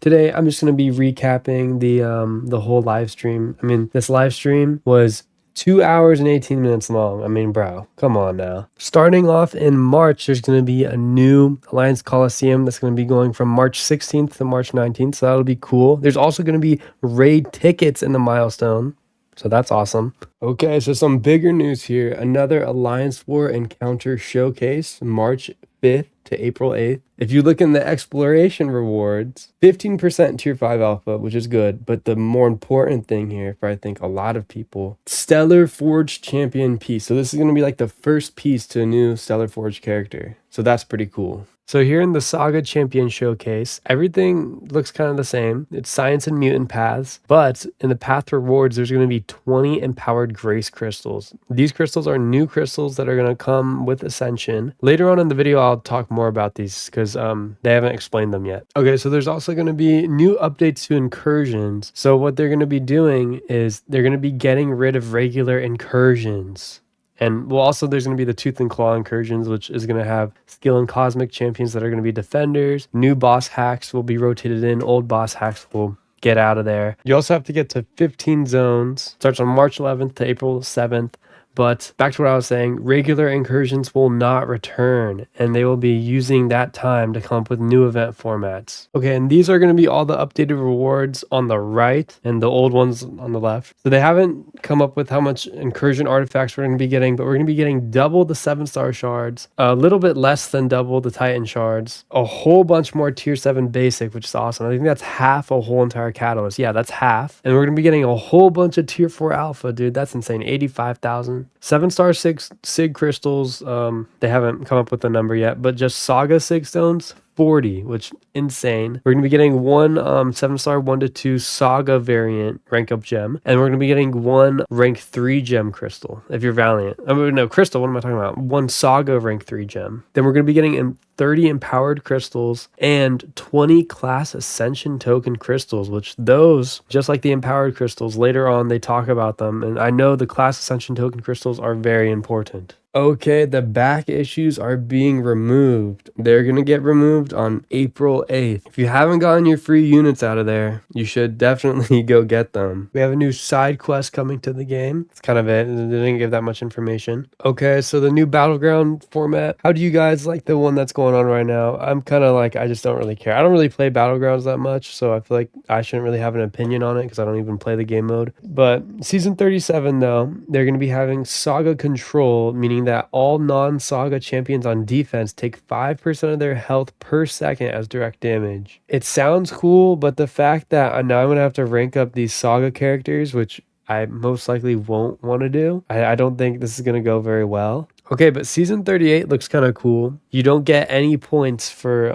Today, I'm just going to be recapping the whole live stream. I mean, this live stream was 2 hours and 18 minutes long. I mean, bro, come on now. Starting off in March, there's going to be a new Alliance Coliseum that's going to be going from March 16th to March 19th. So that'll be cool. There's also going to be raid tickets in the milestone. So that's awesome. Okay, so some bigger news here. Another Alliance War Encounter Showcase, March 5th to April 8th. If you look in the exploration rewards, 15% tier 5 alpha, which is good. But the more important thing here for I think a lot of people, Stellar Forge champion piece. So this is going to be like the first piece to a new Stellar Forge character. So that's pretty cool. So here in the Saga Champion Showcase, everything looks kind of the same. It's Science and Mutant paths, but in the path rewards, there's going to be 20 empowered Grace crystals. These crystals are new crystals that are going to come with Ascension. Later on in the video, I'll talk more about these because they haven't explained them yet. Okay, so there's also going to be new updates to incursions. So what they're going to be doing is they're going to be getting rid of regular incursions. And well, also there's going to be the Tooth and Claw incursions, which is going to have skill and cosmic champions that are going to be defenders. New boss hacks will be rotated in. Old boss hacks will get out of there. You also have to get to 15 zones. Starts on March 11th to April 7th. But back to what I was saying, regular incursions will not return, and they will be using that time to come up with new event formats. Okay, and these are going to be all the updated rewards on the right and the old ones on the left. So they haven't come up with how much incursion artifacts we're going to be getting, but we're going to be getting double the 7-star shards, a little bit less than double the Titan shards, a whole bunch more tier 7 basic, which is awesome. I think that's half a whole entire catalyst. Yeah, that's half. And we're going to be getting a whole bunch of tier 4 alpha, dude. That's insane. 85,000. 7-star Sig crystals, they haven't come up with a number yet, but just Saga Sig stones, 40, which insane. We're going to be getting one 7-star 1 to 2 Saga variant rank up gem, and we're going to be getting one rank 3 gem crystal if you're Valiant. I mean, no, crystal, what am I talking about? One Saga rank 3 gem. Then we're going to be getting 30 empowered crystals and 20 class ascension token crystals, which those, just like the empowered crystals, later on they talk about them, and I know the class ascension token crystals are very important. Okay, the back issues are being removed. They're going to get removed on April 8th. If you haven't gotten your free units out of there, you should definitely go get them. We have a new side quest coming to the game. It's kind of it. They didn't give that much information. Okay, so the new Battleground format. How do you guys like the one that's going on right now? I'm kind of like, I just don't really care. I don't really play Battlegrounds that much, so I feel like I shouldn't really have an opinion on it because I don't even play the game mode. But Season 37, though, they're going to be having Saga Control, meaning that all non-Saga champions on defense take 5% of their health per second as direct damage. It sounds cool, but the fact that now I'm going to have to rank up these Saga characters, which I most likely won't want to do, I don't think this is going to go very well. Okay, but Season 38 looks kind of cool. You don't get any points for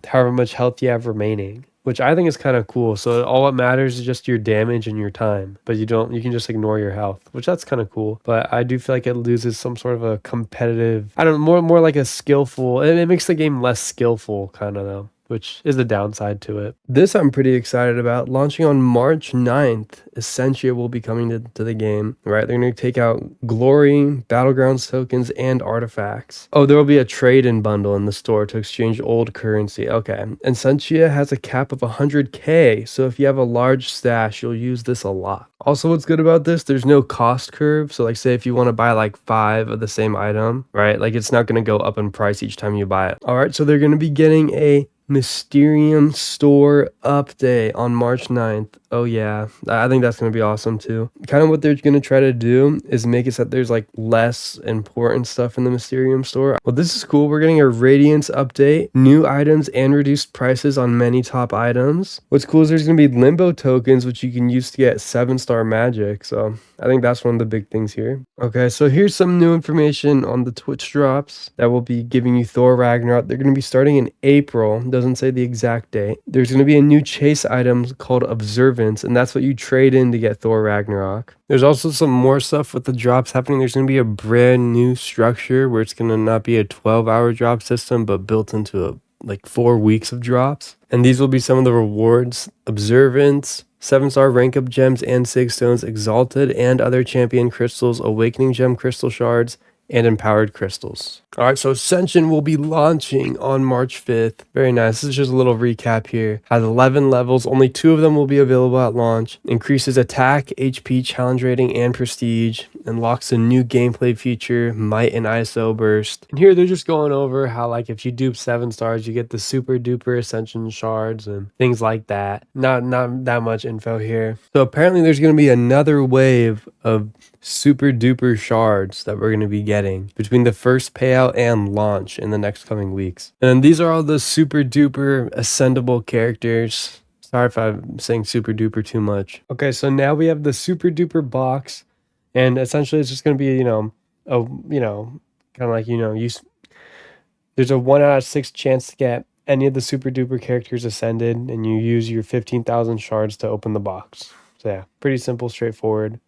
however much health you have remaining, which I think is kind of cool. So all that matters is just your damage and your time, but you can just ignore your health, which that's kind of cool. But I do feel like it loses some sort of a competitive, I don't know, more like a skillful, it makes the game less skillful kind of though, which is the downside to it. This I'm pretty excited about. Launching on March 9th, Essentia will be coming to the game, right? They're going to take out Glory, Battlegrounds tokens, and artifacts. Oh, there will be a trade-in bundle in the store to exchange old currency. Okay. Essentia has a cap of 100k, so if you have a large stash, you'll use this a lot. Also, what's good about this, there's no cost curve. So like say if you want to buy like 5 of the same item, right? Like it's not going to go up in price each time you buy it. All right, so they're going to be getting a Mysterium store update on March 9th. Oh yeah, I think that's going to be awesome too. Kind of what they're going to try to do is make it so that there's like less important stuff in the Mysterium store. Well, this is cool. We're getting a Radiance update, new items and reduced prices on many top items. What's cool is there's going to be Limbo tokens, which you can use to get 7-star magic. So I think that's one of the big things here. Okay, so here's some new information on the Twitch drops that will be giving you Thor Ragnarok. They're going to be starting in April. Doesn't say the exact date. There's going to be a new chase item called Observance, and that's what you trade in to get Thor Ragnarok. There's also some more stuff with the drops happening. There's going to be a brand new structure where it's going to not be a 12-hour drop system, but built into like 4 weeks of drops. And these will be some of the rewards: Observance, 7-star rank up gems and sig stones, exalted and other champion crystals, awakening gem crystal shards, and empowered crystals. All right, so Ascension will be launching on March 5th. Very nice. This is just a little recap here. Has 11 levels. Only 2 of them will be available at launch. Increases attack, HP, challenge rating, and prestige. Unlocks a new gameplay feature, Might and ISO Burst. And here they're just going over how, like, if you dupe 7 stars, you get the super duper Ascension shards and things like that. Not that much info here. So apparently there's going to be another wave of super duper shards that we're going to be getting between the first payout and launch in the next coming weeks. And these are all the super duper ascendable characters. Sorry if I'm saying super duper too much. Okay, so now we have the super duper box, and essentially it's just going to be, kind of like, there's a 1 out of 6 chance to get any of the super duper characters ascended, and you use your 15,000 shards to open the box. So yeah, pretty simple, straightforward.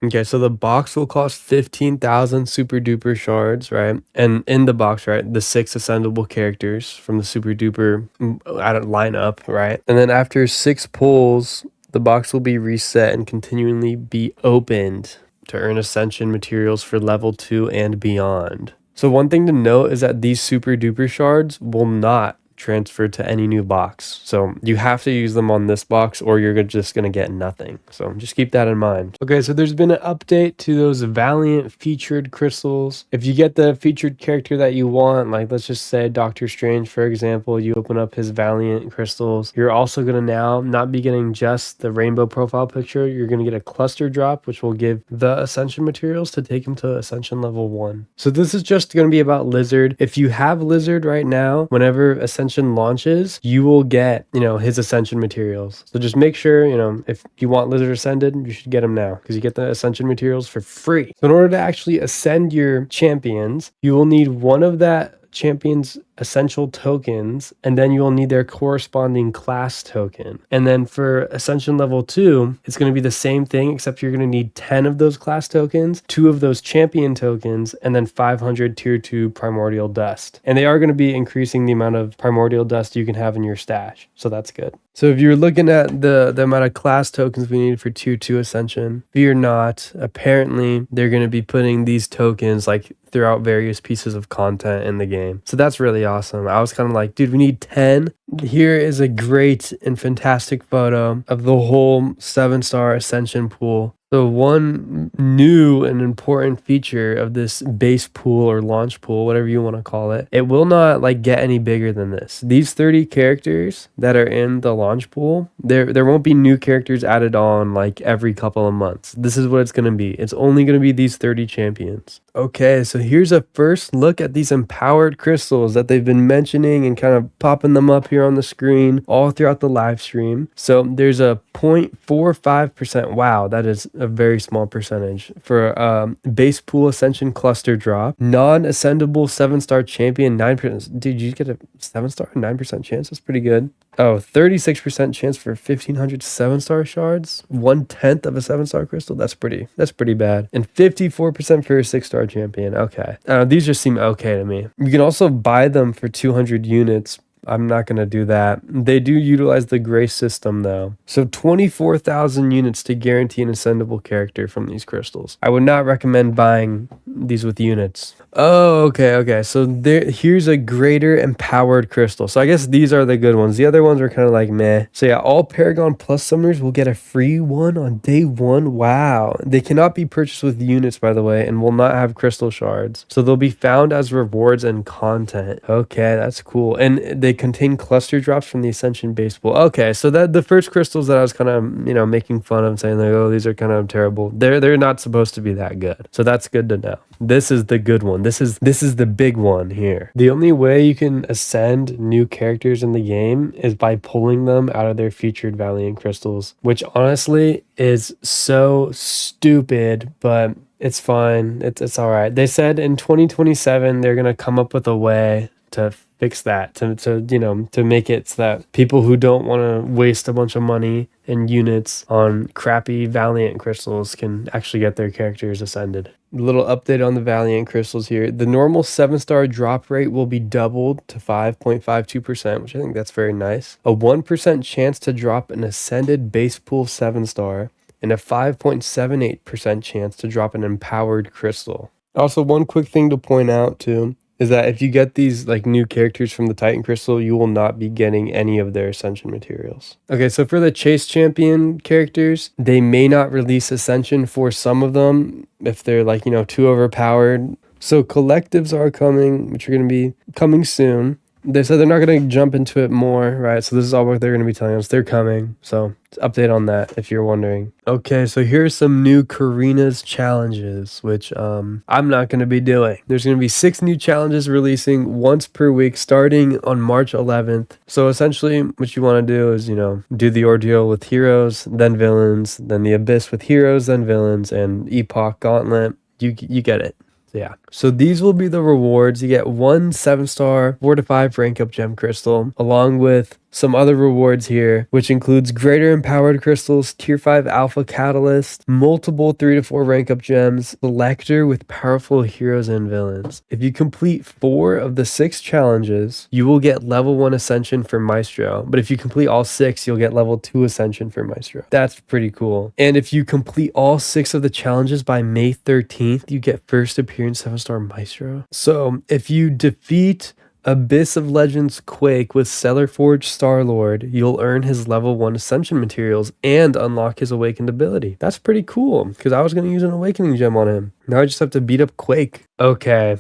Okay, so the box will cost 15,000 super duper shards, right? And in the box, right, the 6 ascendable characters from the super duper lineup, right? And then after 6 pulls, the box will be reset and continually be opened to earn ascension materials for level 2 and beyond. So one thing to note is that these super duper shards will not transfer to any new box. So you have to use them on this box or you're just going to get nothing. So just keep that in mind. Okay, so there's been an update to those Valiant featured crystals. If you get the featured character that you want, like let's just say Doctor Strange, for example, you open up his Valiant crystals, you're also going to now not be getting just the rainbow profile picture. You're going to get a cluster drop, which will give the ascension materials to take him to ascension level 1. So this is just going to be about Lizard. If you have Lizard right now, whenever ascension launches, you will get, his ascension materials. So just make sure, if you want Lizard ascended, you should get them now because you get the ascension materials for free. So in order to actually ascend your champions, you will need one of that champion's essential tokens, and then you'll need their corresponding class token. And then for ascension level 2, it's going to be the same thing, except you're going to need 10 of those class tokens, 2 of those champion tokens, and then 500 tier 2 primordial dust. And they are going to be increasing the amount of primordial dust you can have in your stash, so that's good. So if you're looking at the amount of class tokens we need for tier 2 ascension, fear not. Apparently they're going to be putting these tokens like throughout various pieces of content in the game. So that's really awesome. I was kind of like, dude, we need 10. Here is a great and fantastic photo of the whole 7-star ascension pool. So one new and important feature of this base pool or launch pool, whatever you want to call it, it will not get any bigger than this. These 30 characters that are in the launch pool, there won't be new characters added on every couple of months. This is what it's going to be. It's only going to be these 30 champions. Okay, so here's a first look at these empowered crystals that they've been mentioning and kind of popping them up here on the screen all throughout the live stream. So there's a 0.45%. Wow, that is a very small percentage for base pool ascension cluster drop. Non-ascendable 7-star champion 9%. Dude, you get a 7-star 9% chance? That's pretty good. Oh, 36% chance for 1,500 7-star shards. 1/10 of a 7-star crystal. That's pretty bad. And 54% for a 6-star champion. Okay. These just seem okay to me. You can also buy them for 200 units. I'm not going to do that. They do utilize the grace system though. So 24,000 units to guarantee an ascendable character from these crystals. I would not recommend buying these with units. Oh, okay. So here's a greater empowered crystal. So I guess these are the good ones. The other ones are kind of like meh. So yeah, all Paragon Plus summoners will get a free one on day 1. Wow. They cannot be purchased with units, by the way, and will not have crystal shards. So they'll be found as rewards and content. Okay, that's cool. And they contain cluster drops from the Ascension base pool. Okay, so that the first crystals that I was kind of making fun of, saying oh, these are kind of terrible. They're not supposed to be that good. So that's good to know. This is the good one. This is the big one here. The only way you can ascend new characters in the game is by pulling them out of their featured Valiant crystals, which honestly is so stupid, but it's fine. It's all right. They said in 2027 they're gonna come up with a way to fix that, to make it so that people who don't want to waste a bunch of money and units on crappy Valiant crystals can actually get their characters ascended. A little update on the Valiant crystals here. The normal 7-star drop rate will be doubled to 5.52%, which I think that's very nice. A 1% chance to drop an ascended base pool 7-star and a 5.78% chance to drop an empowered crystal. Also, one quick thing to point out too is that if you get these like new characters from the Titan Crystal, you will not be getting any of their Ascension materials. Okay, so for the Chase Champion characters, they may not release Ascension for some of them if they're like, you know, too overpowered. So collectives are coming, which are going to be coming soon. They said they're not going to jump into it more, right? So this is all what they're going to be telling us. They're coming. So update on that if you're wondering. Okay, so here's some new Karina's challenges, which I'm not going to be doing. There's going to be 6 new challenges releasing once per week starting on March 11th. So essentially what you want to do is, you know, do the ordeal with heroes, then villains, then the abyss with heroes, then villains, and Epoch Gauntlet. You get it. Yeah. So these will be the rewards. You get 1 7-star, 4 to 5 rank up gem crystal, along with some other rewards here, which includes greater empowered crystals, tier 5 alpha catalyst, multiple 3 to 4 rank up gems, selector with powerful heroes and villains. If you complete 4 of the 6 challenges, you will get level 1 ascension for Maestro. But if you complete all 6, you'll get level 2 ascension for Maestro. That's pretty cool. And if you complete all 6 of the challenges by May 13th, you get first appearance 7-star Maestro. So if you defeat Abyss of Legends Quake with Stellar Forge Star-Lord, you'll earn his level 1 Ascension materials and unlock his Awakened ability. That's pretty cool, because I was going to use an Awakening gem on him. Now I just have to beat up Quake. Okay,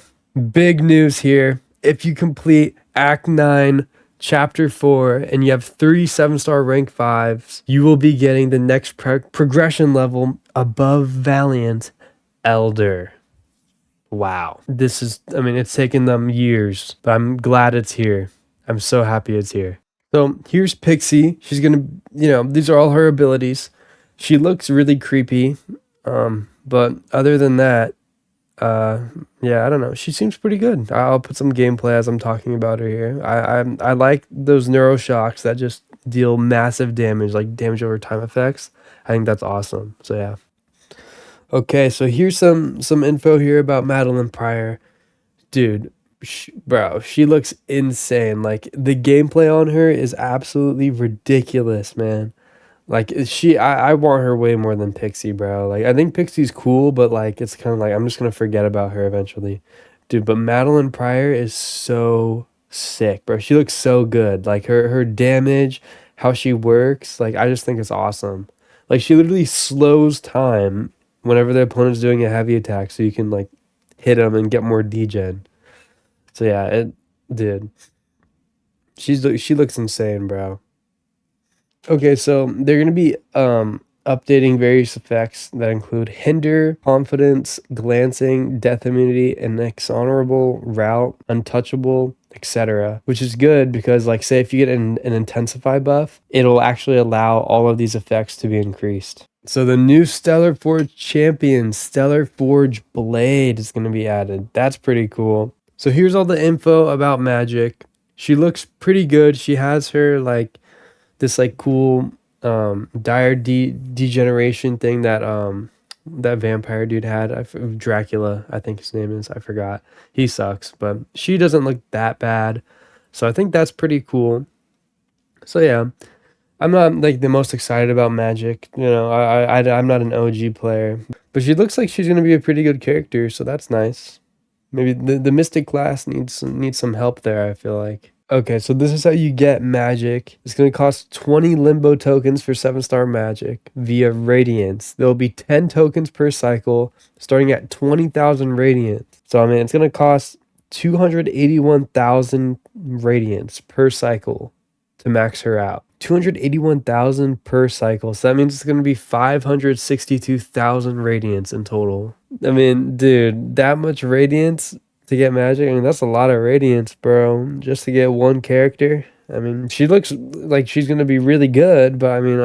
big news here. If you complete Act 9, Chapter 4, and you have 3 7-star rank 5s, you will be getting the next progression level above Valiant, Elder. Wow. This is, I mean, it's taken them years, but I'm glad it's here. I'm so happy it's here. So here's Pixie. She's going to, you know, these are all her abilities. She looks really creepy. But other than that, yeah, I don't know. She seems pretty good. I'll put some gameplay as I'm talking about her here. I like those neuroshocks that just deal massive damage, like damage over time effects. I think that's awesome. So yeah. Okay, so here's some info here about Madeline Pryor. Dude, bro, she looks insane. Like, the gameplay on her is absolutely ridiculous, man. Like, I want her way more than Pixie, bro. Like, I think Pixie's cool, but, like, it's kind of like, I'm just going to forget about her eventually. Dude, but Madeline Pryor is so sick, bro. She looks so good. Like, her damage, how she works, like, I just think it's awesome. Like, she literally slows time whenever the opponent's doing a heavy attack, so you can like hit them and get more degen. So yeah, dude, she looks insane, bro. Okay, so they're gonna be updating various effects that include hinder, confidence, glancing, death immunity, inexorable, route, untouchable, etc. Which is good because, like, say if you get an intensify buff, it'll actually allow all of these effects to be increased. So the new Stellar Forge champion, Stellar Forge Blade, is going to be added. That's pretty cool. So here's all the info about Magic. She looks pretty good. She has her, like, this, like, cool dire degeneration thing that that vampire dude had. Dracula, I think his name is. I forgot. He sucks, but she doesn't look that bad. So I think that's pretty cool. So yeah. I'm not like the most excited about Magic, you know. I'm not an OG player, but she looks like she's gonna be a pretty good character, so that's nice. Maybe the Mystic class needs some help there, I feel like. Okay, so this is how you get Magic. It's gonna cost 20 Limbo tokens for 7-star Magic via Radiance. There'll be 10 tokens per cycle, starting at 20,000 Radiance. So I mean, it's gonna cost 281,000 Radiance per cycle to max her out. 281,000 per cycle. So that means it's going to be 562,000 radiance in total. I mean, dude, that much radiance to get Magic? I mean, that's a lot of radiance, bro. Just to get one character. I mean, she looks like she's going to be really good, but I mean,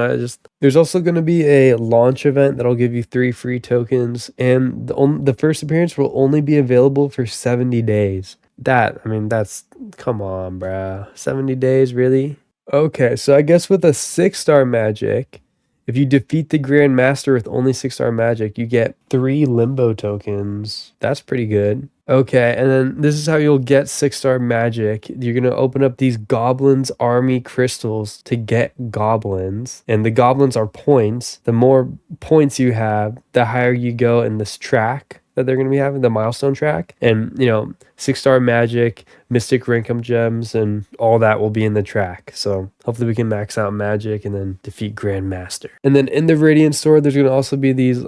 there's also going to be a launch event that'll give you 3 free tokens, and the first appearance will only be available for 70 days. Come on, bro. 70 days, really? Okay, so I guess with a 6-star Magic, if you defeat the Grand Master with only 6-star Magic, you get 3 Limbo tokens. That's pretty good. Okay, and then this is how you'll get 6-star Magic. You're going to open up these Goblins Army Crystals to get Goblins. And the Goblins are points. The more points you have, the higher you go in this track that they're going to be having, the milestone track. And, you know, 6-star magic, mystic rankum gems, and all that will be in the track. So hopefully we can max out magic and then defeat Grandmaster. And then in the Radiant store, there's going to also be these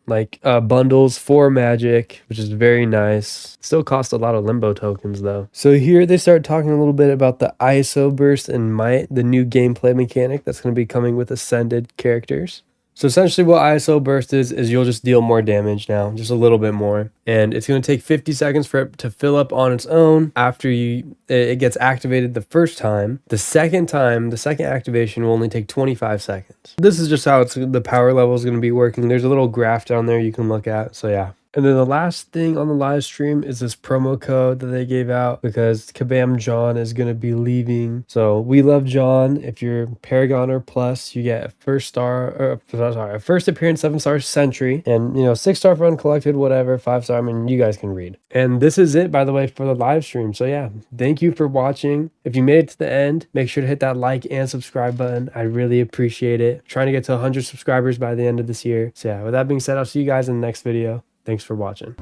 bundles for magic, which is very nice. Still cost a lot of limbo tokens though. So here they start talking a little bit about the ISO burst and might, the new gameplay mechanic that's going to be coming with ascended characters. So essentially what ISO burst is you'll just deal more damage now, just a little bit more. And it's going to take 50 seconds for it to fill up on its own after it gets activated the first time. The second activation will only take 25 seconds. This is just how the power level is going to be working. There's a little graph down there you can look at. So yeah. And then the last thing on the live stream is this promo code that they gave out because Kabam John is going to be leaving. So we love John. If you're Paragoner Plus, you get a first appearance 7-star Sentry, and 6-star for Uncollected, whatever, 5-star. I mean, you guys can read. And this is it, by the way, for the live stream. So yeah, thank you for watching. If you made it to the end, make sure to hit that like and subscribe button. I really appreciate it. I'm trying to get to 100 subscribers by the end of this year. So yeah, with that being said, I'll see you guys in the next video. Thanks for watching.